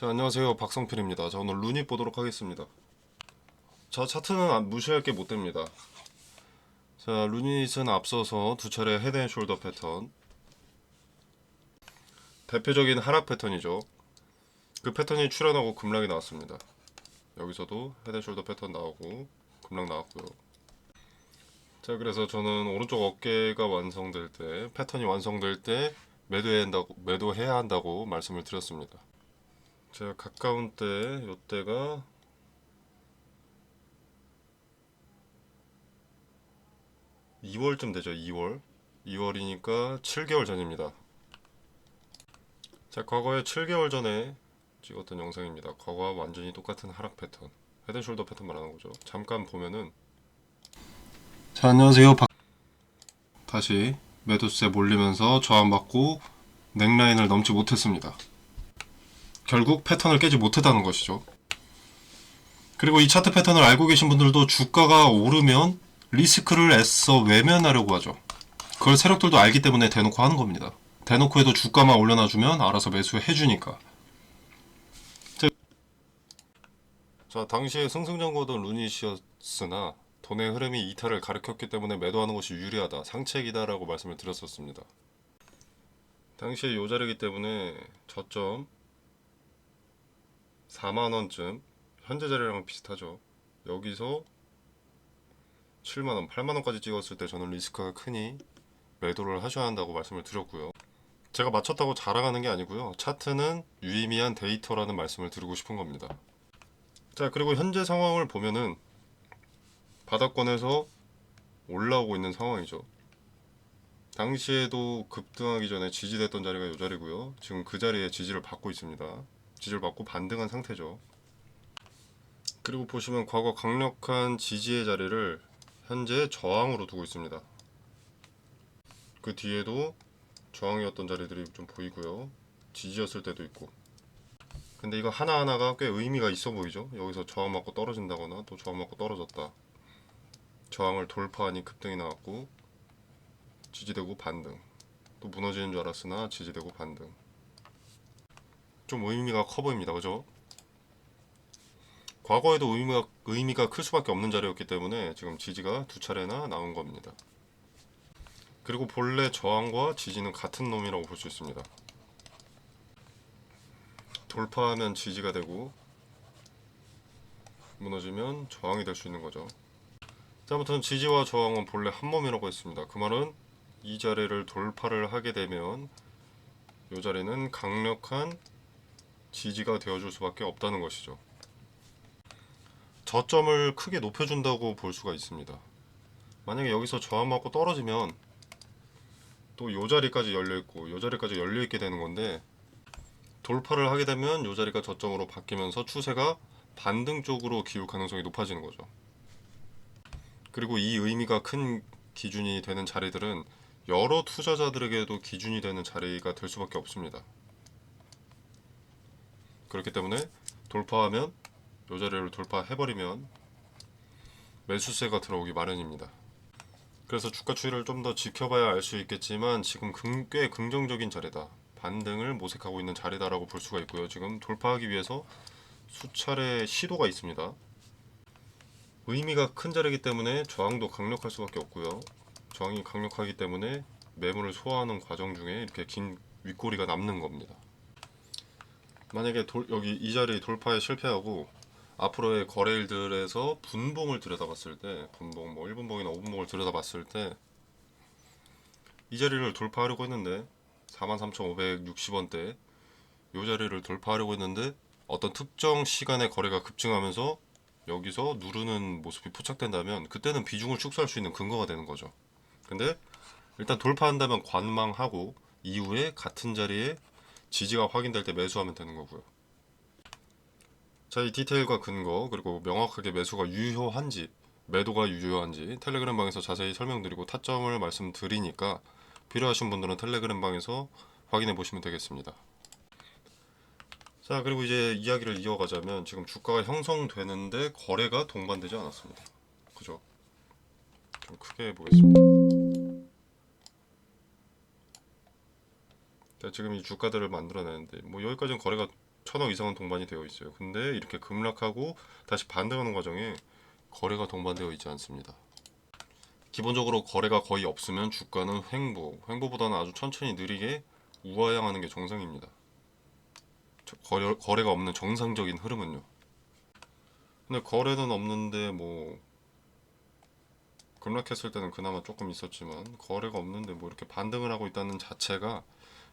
자, 안녕하세요. 박성필입니다. 자, 오늘 루닛 보도록 하겠습니다. 자, 차트는 무시할 게 못 됩니다. 자, 루닛은 앞서서 두 차례 헤드앤숄더 패턴, 대표적인 하락 패턴이죠. 그 패턴이 출현하고 급락이 나왔습니다. 여기서도 헤드앤숄더 패턴 나오고 급락 나왔고요. 자, 그래서 저는 오른쪽 어깨가 완성될 때, 패턴이 완성될 때 매도해야 한다고 말씀을 드렸습니다. 제가 가까운 때, 요때가 2월쯤 되죠. 2월이니까 7개월 전입니다. 자, 과거에 7개월 전에 찍었던 영상입니다. 과거와 완전히 똑같은 하락 패턴, 헤드숄더 패턴 말하는 거죠. 잠깐 보면은, 자, 안녕하세요. 다시 매도세 몰리면서 저항받고 넥라인을 넘지 못했습니다. 결국 패턴을 깨지 못했다는 것이죠. 그리고 이 차트 패턴을 알고 계신 분들도 주가가 오르면 리스크를 애써 외면하려고 하죠. 그걸 세력들도 알기 때문에 대놓고 하는 겁니다. 대놓고 해도 주가만 올려놔주면 알아서 매수해주니까. 자, 당시에 승승장구하던 루닛이었으나 돈의 흐름이 이탈을 가리켰기 때문에 매도하는 것이 유리하다, 상책이다 라고 말씀을 드렸었습니다. 당시에 요 자리이기 때문에 저점 4만원쯤, 현재 자리랑 비슷하죠. 여기서 7만원, 8만원까지 찍었을 때 저는 리스크가 크니 매도를 하셔야 한다고 말씀을 드렸고요. 제가 맞췄다고 자랑하는 게 아니고요. 차트는 유의미한 데이터라는 말씀을 드리고 싶은 겁니다. 자, 그리고 현재 상황을 보면은 바닥권에서 올라오고 있는 상황이죠. 당시에도 급등하기 전에 지지됐던 자리가 이 자리고요. 지금 그 자리에 지지를 받고 있습니다. 지지를 받고 반등한 상태죠. 그리고 보시면 과거 강력한 지지의 자리를 현재 저항으로 두고 있습니다. 그 뒤에도 저항이었던 자리들이 좀 보이고요. 지지였을 때도 있고. 근데 이거 하나하나가 꽤 의미가 있어 보이죠. 여기서 저항 맞고 떨어진다거나 또 저항 맞고 떨어졌다. 저항을 돌파하니 급등이 나왔고 지지되고 반등. 또 무너지는 줄 알았으나 지지되고 반등. 좀 의미가 커 보입니다. 그죠? 과거에도 의미가 클 수밖에 없는 자리였기 때문에 지금 지지가 두 차례나 나온 겁니다. 그리고 본래 저항과 지지는 같은 놈이라고 볼 수 있습니다. 돌파하면 지지가 되고 무너지면 저항이 될 수 있는 거죠. 자, 아무튼 지지와 저항은 본래 한 몸이라고 했습니다. 그 말은 이 자리를 돌파를 하게 되면 이 자리는 강력한 지지가 되어줄 수밖에 없다는 것이죠. 저점을 크게 높여준다고 볼 수가 있습니다. 만약에 여기서 저항 맞고 떨어지면 또 이 자리까지 열려있고 이 자리까지 열려있게 되는 건데, 돌파를 하게 되면 이 자리가 저점으로 바뀌면서 추세가 반등 쪽으로 기울 가능성이 높아지는 거죠. 그리고 이 의미가 큰 기준이 되는 자리들은 여러 투자자들에게도 기준이 되는 자리가 될 수밖에 없습니다. 그렇기 때문에 돌파하면, 이 자리를 돌파해버리면 매수세가 들어오기 마련입니다. 그래서 주가 추이를 좀 더 지켜봐야 알 수 있겠지만 지금 꽤 긍정적인 자리다, 반등을 모색하고 있는 자리다라고 볼 수가 있고요. 지금 돌파하기 위해서 수차례 시도가 있습니다. 의미가 큰 자리이기 때문에 저항도 강력할 수밖에 없고요. 저항이 강력하기 때문에 매물을 소화하는 과정 중에 이렇게 긴 윗꼬리가 남는 겁니다. 만약에 여기 이 자리 돌파에 실패하고 앞으로의 거래일들에서 분봉을 들여다봤을 때, 분봉 뭐 1분봉이나 5분봉을 들여다봤을 때 이 자리를 돌파하려고 했는데 43,560원대 이 자리를 돌파하려고 했는데 어떤 특정 시간에 거래가 급증하면서 여기서 누르는 모습이 포착된다면 그때는 비중을 축소할 수 있는 근거가 되는 거죠. 근데 일단 돌파한다면 관망하고 이후에 같은 자리에 지지가 확인될 때 매수하면 되는 거고요. 자, 이 디테일과 근거, 그리고 명확하게 매수가 유효한지 매도가 유효한지 텔레그램 방에서 자세히 설명드리고 타점을 말씀드리니까 필요하신 분들은 텔레그램 방에서 확인해 보시면 되겠습니다. 자, 그리고 이제 이야기를 이어가자면 지금 주가가 형성되는데 거래가 동반되지 않았습니다. 그죠? 좀 크게 해보겠습니다. 자, 지금 이 주가들을 만들어내는데 뭐 여기까지는 거래가 천억 이상은 동반이 되어 있어요. 근데 이렇게 급락하고 다시 반등하는 과정에 거래가 동반되어 있지 않습니다. 기본적으로 거래가 거의 없으면 주가는 횡보보다는 아주 천천히 느리게 우하향하는 게 정상입니다. 거래가 없는 정상적인 흐름은요. 근데 거래는 없는데 뭐 급락했을 때는 그나마 조금 있었지만 거래가 없는데 뭐 이렇게 반등을 하고 있다는 자체가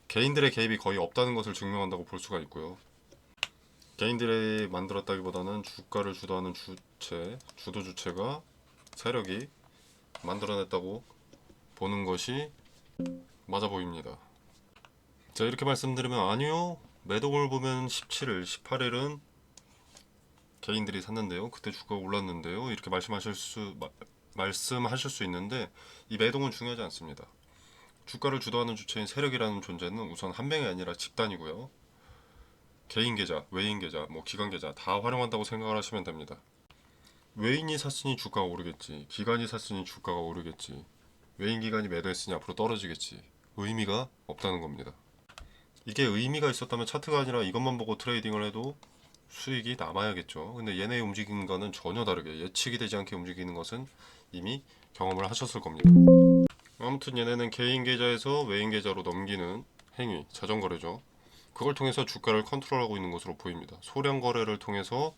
개인들의 개입이 거의 없다는 것을 증명한다고 볼 수가 있고요. 개인들이 만들었다기보다는 주가를 주도하는 주도 주체가 세력이 만들어냈다고 보는 것이 맞아 보입니다. 자, 이렇게 말씀드리면 아니요. 매도를 보면 17일, 18일은 개인들이 샀는데요. 그때 주가가 올랐는데요. 이렇게 말씀하실 수 있는데 이 매동은 중요하지 않습니다. 주가를 주도하는 주체인 세력이라는 존재는 우선 한 명이 아니라 집단이고요. 개인 계좌, 외인 계좌, 뭐 기관 계좌 다 활용한다고 생각을 하시면 됩니다. 외인이 샀으니 주가가 오르겠지. 기관이 샀으니 주가가 오르겠지. 외인 기관이 매도했으니 앞으로 떨어지겠지. 의미가 없다는 겁니다. 이게 의미가 있었다면 차트가 아니라 이것만 보고 트레이딩을 해도 수익이 남아야겠죠. 근데 얘네의 움직이는 거는 전혀 다르게 예측이 되지 않게 움직이는 것은 이미 경험을 하셨을 겁니다. 아무튼 얘네는 개인 계좌에서 외인 계좌로 넘기는 행위, 자전거래죠. 그걸 통해서 주가를 컨트롤하고 있는 것으로 보입니다. 소량 거래를 통해서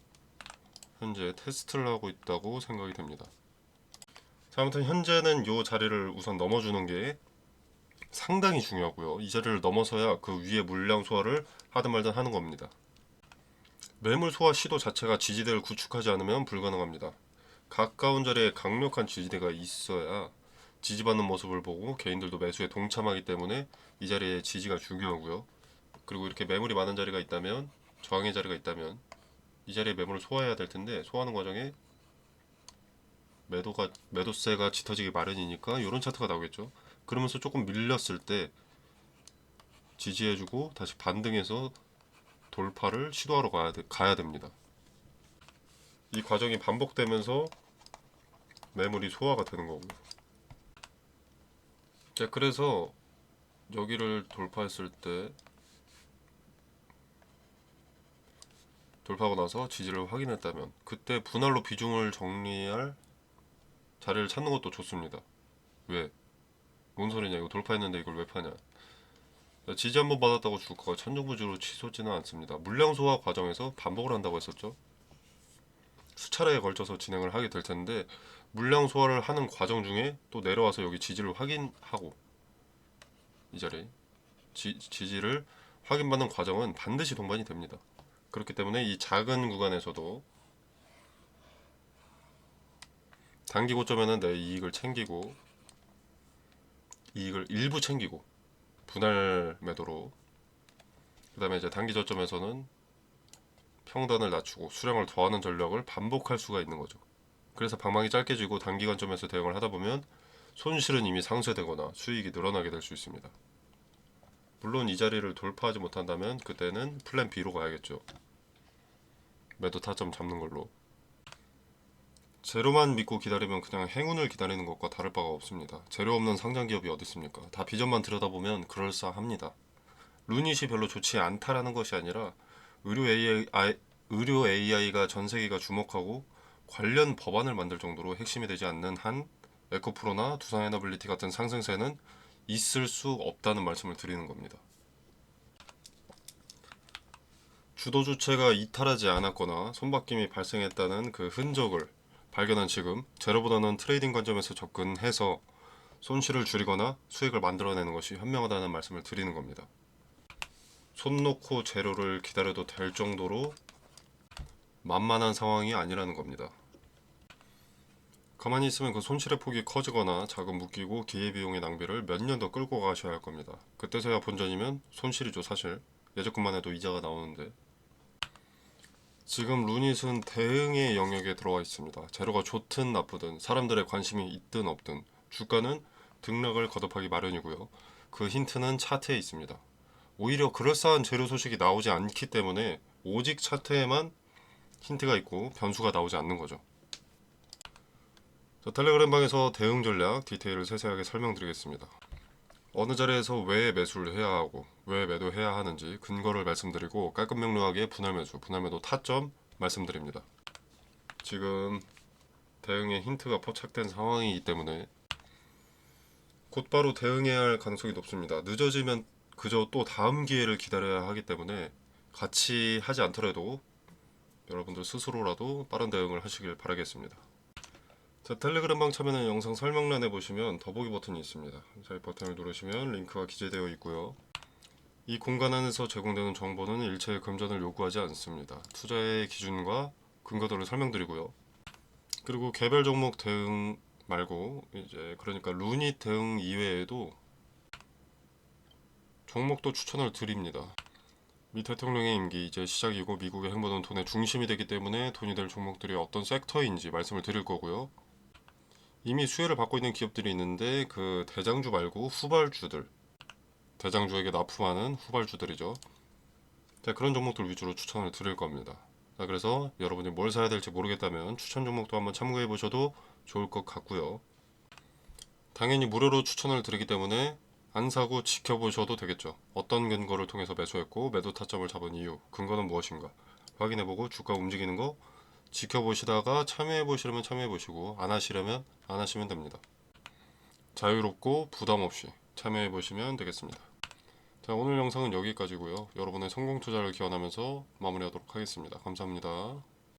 현재 테스트를 하고 있다고 생각이 됩니다. 자, 아무튼 현재는 이 자리를 우선 넘어주는 게 상당히 중요하고요. 이 자리를 넘어서야 그 위에 물량 소화를 하든 말든 하는 겁니다. 매물 소화 시도 자체가 지지대를 구축하지 않으면 불가능합니다. 가까운 자리에 강력한 지지대가 있어야 지지받는 모습을 보고 개인들도 매수에 동참하기 때문에 이 자리에 지지가 중요하고요. 그리고 이렇게 매물이 많은 자리가 있다면, 저항의 자리가 있다면 이 자리에 매물을 소화해야 될 텐데 소화하는 과정에 매도세가 짙어지기 마련이니까 이런 차트가 나오겠죠. 그러면서 조금 밀렸을 때 지지해주고 다시 반등해서 돌파를 시도하러 가야 됩니다. 이 과정이 반복되면서 매물이 소화가 되는 거고. 자, 그래서 여기를 돌파했을 때 돌파하고 나서 지지를 확인했다면 그때 분할로 비중을 정리할 자리를 찾는 것도 좋습니다. 왜? 뭔 소리냐? 이거 돌파했는데 이걸 왜 파냐? 지지 한번 받았다고 주가가 천정부지로 치솟지는 않습니다. 물량 소화 과정에서 반복을 한다고 했었죠. 수차례에 걸쳐서 진행을 하게 될 텐데 물량 소화를 하는 과정 중에 또 내려와서 여기 지지를 확인하고 이 자리 지지를 확인받는 과정은 반드시 동반이 됩니다. 그렇기 때문에 이 작은 구간에서도 단기 고점에는 내 이익을 챙기고 이익을 일부 챙기고 분할 매도로 그 다음에 이제 단기 저점에서는 평단을 낮추고 수량을 더하는 전략을 반복할 수가 있는 거죠. 그래서 방망이 짧게 쥐고 단기관점에서 대응을 하다 보면 손실은 이미 상쇄되거나 수익이 늘어나게 될 수 있습니다. 물론 이 자리를 돌파하지 못한다면 그때는 플랜 B로 가야겠죠. 매도 타점 잡는 걸로. 재료만 믿고 기다리면 그냥 행운을 기다리는 것과 다를 바가 없습니다. 재료 없는 상장 기업이 어디 있습니까? 다 비전만 들여다보면 그럴싸합니다. 루닛이 별로 좋지 않다라는 것이 아니라 의료 AI가 전 세계가 주목하고 관련 법안을 만들 정도로 핵심이 되지 않는 한 에코프로나 두산에너빌리티 같은 상승세는 있을 수 없다는 말씀을 드리는 겁니다. 주도 주체가 이탈하지 않았거나 손바뀜이 발생했다는 그 흔적을 발견한 지금 재료보다는 트레이딩 관점에서 접근해서 손실을 줄이거나 수익을 만들어내는 것이 현명하다는 말씀을 드리는 겁니다. 손 놓고 재료를 기다려도 될 정도로 만만한 상황이 아니라는 겁니다. 가만히 있으면 그 손실의 폭이 커지거나 자금 묶이고 기회비용의 낭비를 몇 년 더 끌고 가셔야 할 겁니다. 그때서야 본전이면 손실이죠. 사실 예적금만 해도 이자가 나오는데 지금 루닛은 대응의 영역에 들어와 있습니다. 재료가 좋든 나쁘든 사람들의 관심이 있든 없든 주가는 등락을 거듭하기 마련이고요. 그 힌트는 차트에 있습니다. 오히려 그럴싸한 재료 소식이 나오지 않기 때문에 오직 차트에만 힌트가 있고 변수가 나오지 않는 거죠. 자, 텔레그램 방에서 대응 전략 디테일을 세세하게 설명드리겠습니다. 어느 자리에서 왜 매수를 해야 하고 왜 매도해야 하는지 근거를 말씀드리고 깔끔 명료하게 분할 매도 타점 말씀드립니다. 지금 대응의 힌트가 포착된 상황이기 때문에 곧바로 대응해야 할 가능성이 높습니다. 늦어지면 그저 또 다음 기회를 기다려야 하기 때문에 같이 하지 않더라도 여러분들 스스로라도 빠른 대응을 하시길 바라겠습니다. 자, 텔레그램방 참여는 영상 설명란에 보시면 더보기 버튼이 있습니다. 자, 이 버튼을 누르시면 링크가 기재되어 있고요. 이 공간 안에서 제공되는 정보는 일체의 금전을 요구하지 않습니다. 투자의 기준과 근거들을 설명드리고요. 그리고 개별 종목 대응 말고 이제 그러니까 루닛 대응 이외에도 종목도 추천을 드립니다. 미 대통령의 임기 이제 시작이고 미국의 행보는 돈의 중심이 되기 때문에 돈이 될 종목들이 어떤 섹터인지 말씀을 드릴 거고요. 이미 수혜를 받고 있는 기업들이 있는데 그 대장주 말고 후발주들, 대장주에게 납품하는 후발주들이죠. 자, 그런 종목들 위주로 추천을 드릴 겁니다. 자, 그래서 여러분이 뭘 사야 될지 모르겠다면 추천 종목도 한번 참고해 보셔도 좋을 것 같고요. 당연히 무료로 추천을 드리기 때문에 안 사고 지켜보셔도 되겠죠. 어떤 근거를 통해서 매수했고 매도 타점을 잡은 이유, 근거는 무엇인가 확인해보고 주가 움직이는 거 지켜보시다가 참여해보시려면 참여해보시고 안 하시려면 안 하시면 됩니다. 자유롭고 부담없이 참여해보시면 되겠습니다. 자, 오늘 영상은 여기까지고요. 여러분의 성공 투자를 기원하면서 마무리하도록 하겠습니다. 감사합니다.